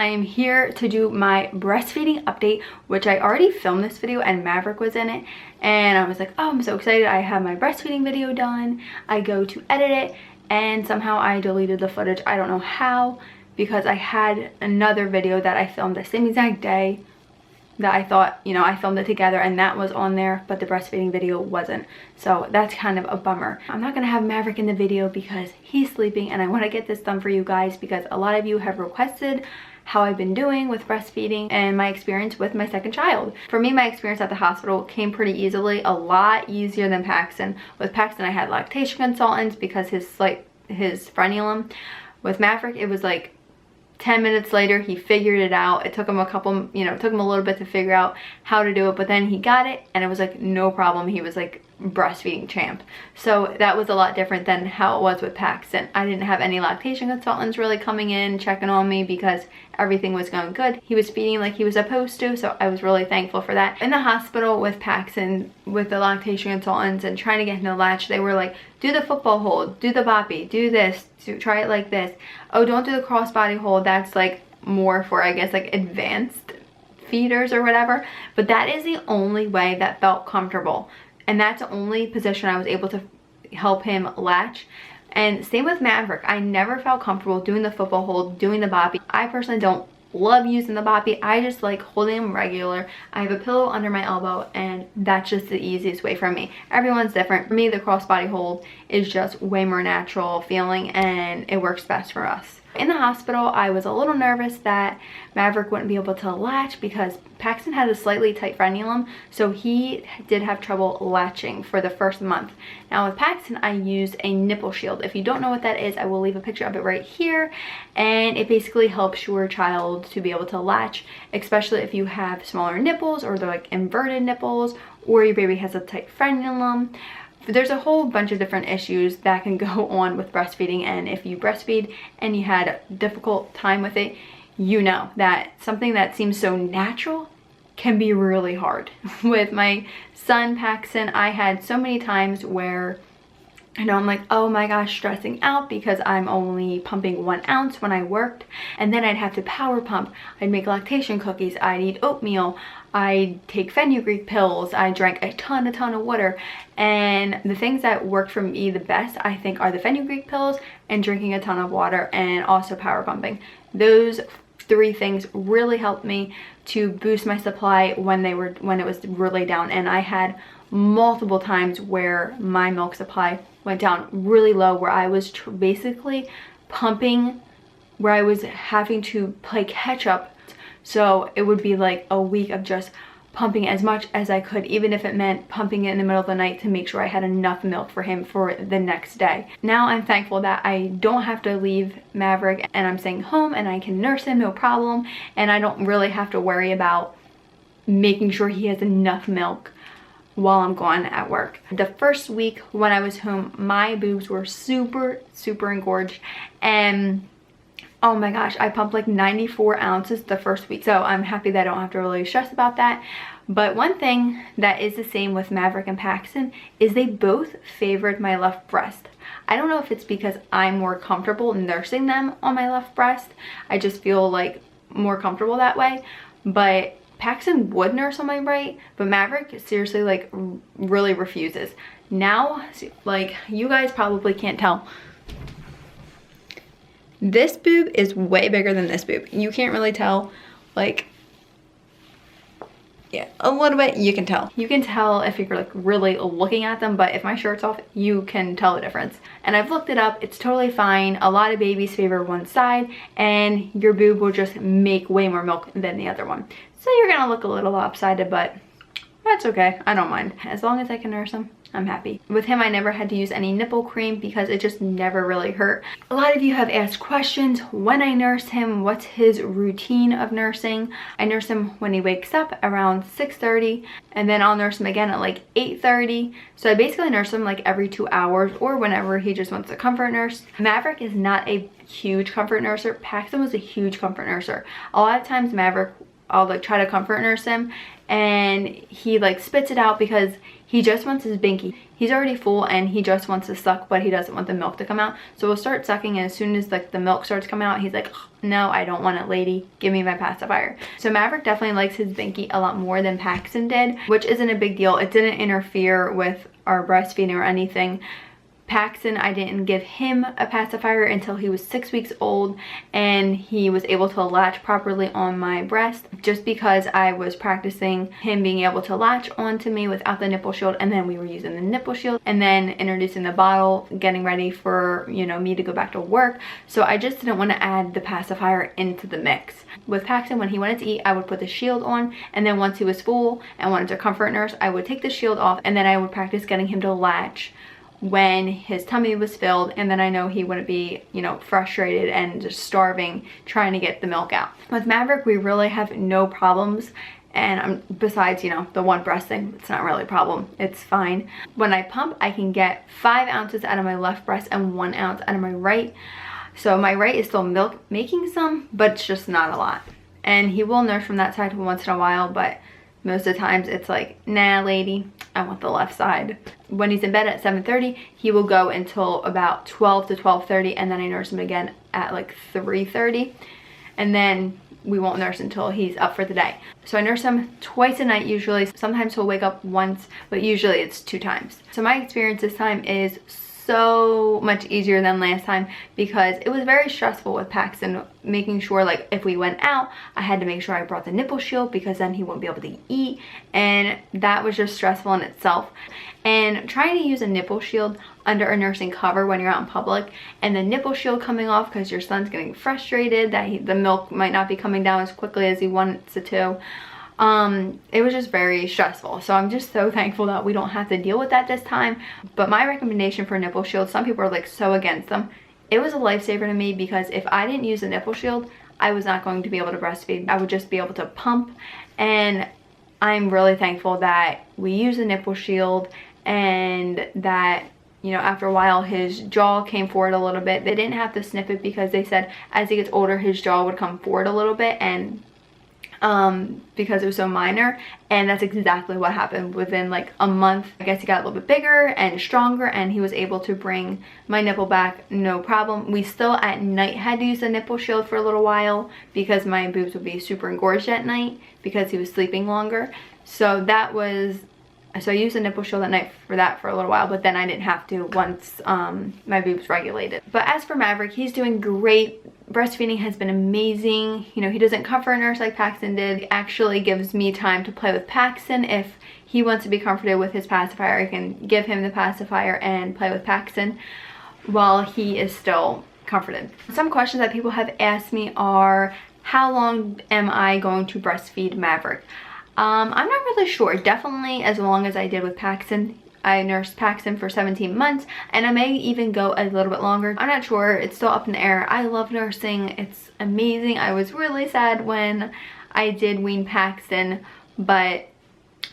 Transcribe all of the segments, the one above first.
I am here to do my breastfeeding update, which I already filmed this video and Maverick was in it. And I was like, oh, I'm so excited. I have my breastfeeding video done. I go to edit it and somehow I deleted the footage. I don't know how, because I had another video that I filmed the same exact day that I thought, you know, I filmed it together and that was on there, but the breastfeeding video wasn't. So that's kind of a bummer. I'm not gonna have Maverick in the video because he's sleeping, and I want to get this done for you guys because a lot of you have requested how I've been doing with breastfeeding and my experience with my second child. For me, my experience at the hospital came pretty easily, a lot easier than Paxton. With Paxton, I had lactation consultants because his frenulum. With Maverick, it was like 10 minutes later, he figured it out. It took him it took him a little bit to figure out how to do it, but then he got it and it was like no problem. He was like breastfeeding champ. So that was a lot different than how it was with Paxton. I didn't have any lactation consultants really coming in, checking on me because everything was going good. He was feeding like he was supposed to, so I was really thankful for that. In the hospital with Paxton, with the lactation consultants and trying to get him to latch, they were like, do the football hold, do the boppy, do this, try it like this. Oh, don't do the crossbody hold. That's like more for, I guess, like advanced feeders or whatever. But that is the only way that felt comfortable. And that's the only position I was able to help him latch. And same with Maverick. I never felt comfortable doing the football hold, doing the boppy. I personally don't love using the boppy. I just like holding him regular. I have a pillow under my elbow and that's just the easiest way for me. Everyone's different. For me, the crossbody hold is just way more natural feeling and it works best for us. In the hospital, I was a little nervous that Maverick wouldn't be able to latch because Paxton had a slightly tight frenulum, so he did have trouble latching for the first month. Now with Paxton, I used a nipple shield. If you don't know what that is, I will leave a picture of it right here, and it basically helps your child to be able to latch, especially if you have smaller nipples or they're like inverted nipples, or your baby has a tight frenulum. There's a whole bunch of different issues that can go on with breastfeeding, and if you breastfeed and you had a difficult time with it, you know that something that seems so natural can be really hard. With my son Paxton, I had so many times where I'm like, oh my gosh, stressing out because I'm only pumping 1 ounce when I worked, and then I'd have to power pump. I'd make lactation cookies, I'd eat oatmeal, I take fenugreek pills, I drank a ton of water, and the things that worked for me the best, I think, are the fenugreek pills and drinking a ton of water and also power pumping. Those 3 things really helped me to boost my supply when it was really down, and I had multiple times where my milk supply went down really low, where I was basically pumping, where I was having to play catch up. So it would be like a week of just pumping as much as I could, even if it meant pumping it in the middle of the night to make sure I had enough milk for him for the next day. Now I'm thankful that I don't have to leave Maverick and I'm staying home and I can nurse him, no problem. And I don't really have to worry about making sure he has enough milk while I'm gone at work. The first week when I was home, my boobs were super engorged, and oh my gosh, I pumped like 94 ounces the first week. So I'm happy that I don't have to really stress about that. But one thing that is the same with Maverick and Paxton is they both favored my left breast. I don't know if it's because I'm more comfortable nursing them on my left breast. I just feel like more comfortable that way. But Paxton would nurse on my right, but Maverick seriously like really refuses. Now, like, you guys probably can't tell, this boob is way bigger than this boob. You can't really tell, like, yeah, a little bit you can tell. You can tell if you're like really looking at them, but if my shirt's off, you can tell the difference. And I've looked it up, it's totally fine. A lot of babies favor one side and your boob will just make way more milk than the other one. So you're gonna look a little lopsided, but that's okay, I don't mind. As long as I can nurse him, I'm happy. With him, I never had to use any nipple cream because it just never really hurt. A lot of you have asked questions when I nurse him, what's his routine of nursing. I nurse him when he wakes up around 6:30, and then I'll nurse him again at like 8:30. So I basically nurse him like every 2 hours or whenever he just wants a comfort nurse. Maverick is not a huge comfort nurser. Paxton was a huge comfort nurser. A lot of times Maverick, I'll like try to comfort nurse him and he like spits it out because he just wants his binky. He's already full and he just wants to suck, but he doesn't want the milk to come out. So we'll start sucking, and as soon as like the milk starts coming out, he's like, no, I don't want it, lady. Give me my pacifier. So Maverick definitely likes his binky a lot more than Paxton did, which isn't a big deal. It didn't interfere with our breastfeeding or anything. Paxton, I didn't give him a pacifier until he was 6 weeks old, and he was able to latch properly on my breast just because I was practicing him being able to latch onto me without the nipple shield, and then we were using the nipple shield and then introducing the bottle, getting ready for, you know, me to go back to work. So I just didn't want to add the pacifier into the mix. With Paxton, when he wanted to eat, I would put the shield on, and then once he was full and wanted to comfort nurse, I would take the shield off, and then I would practice getting him to latch when his tummy was filled, and then I know he wouldn't be, you know, frustrated and just starving trying to get the milk out. With Maverick, we really have no problems, and besides, you know, the one breast thing, it's not really a problem, it's fine. When I pump, I can get 5 ounces out of my left breast and 1 ounce out of my right. So my right is still milk making some, but it's just not a lot. And he will nurse from that side once in a while, but most of the times it's like, nah, lady, I want the left side. When he's in bed at 7:30, he will go until about 12 to 12:30, and then I nurse him again at like 3:30, and then we won't nurse until he's up for the day. So I nurse him twice a night usually. Sometimes he'll wake up once, but usually it's 2 times. So my experience this time is so much easier than last time because it was very stressful with Paxton, making sure like if we went out, I had to make sure I brought the nipple shield because then he wouldn't be able to eat, and that was just stressful in itself. And trying to use a nipple shield under a nursing cover when you're out in public, and the nipple shield coming off because your son's getting frustrated that the milk might not be coming down as quickly as he wants it to. It was just very stressful. So I'm just so thankful that we don't have to deal with that this time. But my recommendation for nipple shield, some people are like so against them. It was a lifesaver to me because if I didn't use a nipple shield, I was not going to be able to breastfeed. I would just be able to pump, and I'm really thankful that we use a nipple shield, and that, you know, after a while his jaw came forward a little bit. They didn't have to snip it because they said as he gets older his jaw would come forward a little bit, and because it was so minor, and that's exactly what happened. Within like a month, I guess he got a little bit bigger and stronger, and he was able to bring my nipple back no problem. We still at night had to use a nipple shield for a little while because my boobs would be super engorged at night because he was sleeping longer. So that was, so I used a nipple shield at night for that for a little while, but then I didn't have to once my boobs regulated. But as for Maverick, he's doing great. Breastfeeding has been amazing. You know, he doesn't comfort nurse like Paxton did. It actually gives me time to play with Paxton. If he wants to be comforted with his pacifier, I can give him the pacifier and play with Paxton while he is still comforted. Some questions that people have asked me are, how long am I going to breastfeed Maverick? I'm not really sure. Definitely as long as I did with Paxton. I nursed Paxton for 17 months, and I may even go a little bit longer. I'm not sure. It's still up in the air. I love nursing. It's amazing. I was really sad when I did wean Paxton, but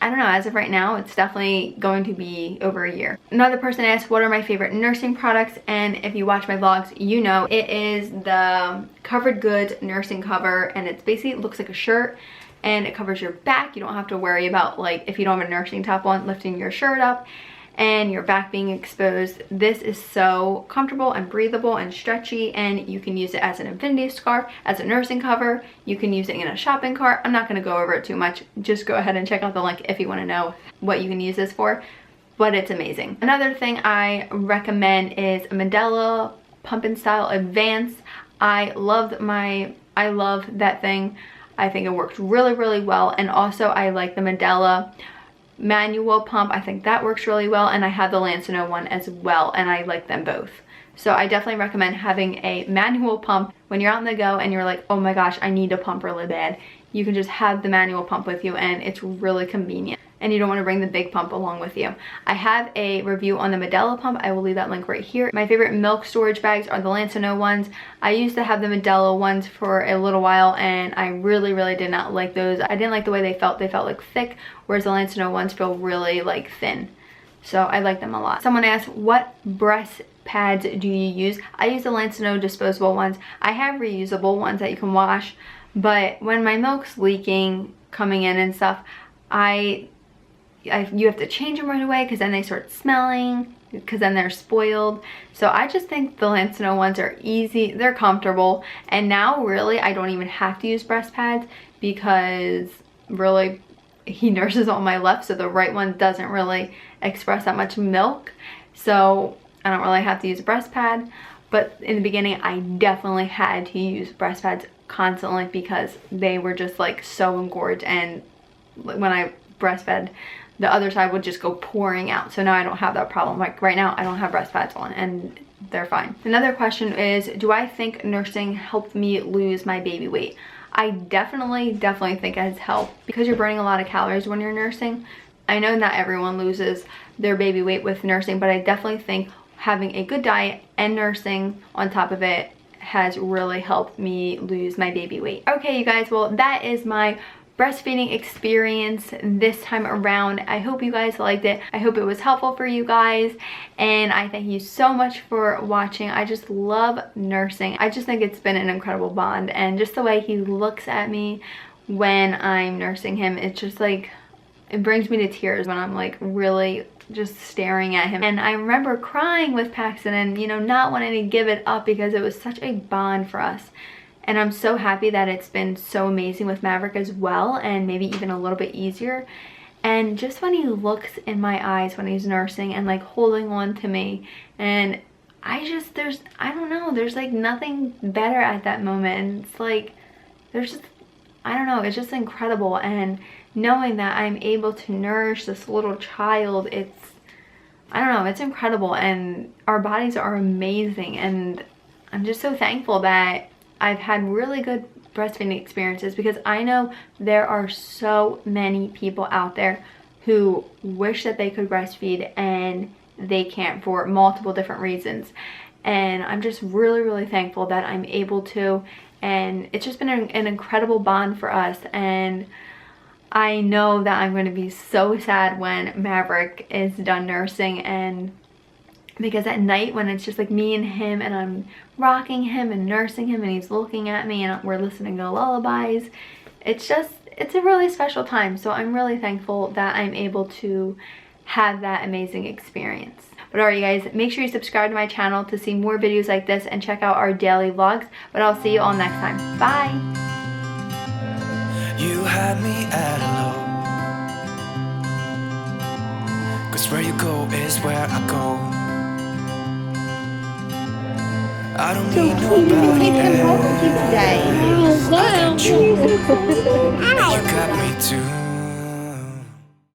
I don't know. As of right now, it's definitely going to be over a year. Another person asked, what are my favorite nursing products? And if you watch my vlogs, you know it is the Covered Goods nursing cover, and it's basically, it looks like a shirt, and it covers your back. You don't have to worry about, like, if you don't have a nursing top on, lifting your shirt up and your back being exposed. This is so comfortable and breathable and stretchy, and you can use it as an infinity scarf, as a nursing cover. You can use it in a shopping cart. I'm not going to go over it too much. Just go ahead and check out the link if you want to know what you can use this for, but it's amazing. Another thing I recommend is a Medela Pump and Style Advance. I love that thing. I think it works really, really well. And also I like the Medela manual pump. I think that works really well. And I have the Lancino one as well, and I like them both. So I definitely recommend having a manual pump when you're out on the go and you're like, oh my gosh, I need a pump really bad. You can just have the manual pump with you, and it's really convenient. And you don't want to bring the big pump along with you. I have a review on the Medela pump. I will leave that link right here. My favorite milk storage bags are the Lancino ones. I used to have the Medela ones for a little while, and I really, really did not like those. I didn't like the way they felt. They felt like thick, whereas the Lancino ones feel really like thin. So I like them a lot. Someone asked, what breast pads do you use? I use the Lancino disposable ones. I have reusable ones that you can wash, but when my milk's leaking, coming in and stuff, you have to change them right away because then they start smelling, because then they're spoiled. So I just think the Lancino ones are easy, they're comfortable, and now really I don't even have to use breast pads because really he nurses on my left, so the right one doesn't really express that much milk, so I don't really have to use a breast pad. But in the beginning I definitely had to use breast pads constantly because they were just like so engorged, and when I breastfed, the other side would just go pouring out. So now I don't have that problem. Like right now I don't have breast pads on and they're fine. Another question is, do I think nursing helped me lose my baby weight? I definitely think it has helped because you're burning a lot of calories when you're nursing. I know not everyone loses their baby weight with nursing, but I definitely think having a good diet and nursing on top of it has really helped me lose my baby weight. Okay, you guys, well, that is my breastfeeding experience this time around. I hope you guys liked it. I hope it was helpful for you guys, and I thank you so much for watching. I just love nursing. I just think it's been an incredible bond, and just the way he looks at me when I'm nursing him, it's just like, it brings me to tears when I'm like really just staring at him. And I remember crying with Paxton and, you know, not wanting to give it up because it was such a bond for us. And I'm so happy that it's been so amazing with Maverick as well, and maybe even a little bit easier. And just when he looks in my eyes when he's nursing and like holding on to me, and I don't know, there's like nothing better at that moment. And it's like, there's just, I don't know, it's just incredible. And knowing that I'm able to nourish this little child, I don't know, it's incredible. And our bodies are amazing, and I'm just so thankful that I've had really good breastfeeding experiences, because I know there are so many people out there who wish that they could breastfeed and they can't for multiple different reasons. And I'm just really thankful that I'm able to, and it's just been an incredible bond for us. And I know that I'm going to be so sad when Maverick is done nursing, and because at night when it's just like me and him and I'm rocking him and nursing him and he's looking at me and we're listening to lullabies, it's a really special time. So I'm really thankful that I'm able to have that amazing experience. But alright, you guys, make sure you subscribe to my channel to see more videos like this and check out our daily vlogs. But I'll see you all next time. Bye! You had me at hello, 'cause where you go is where I go. I don't need nobody else. Today. I got you. You got me too.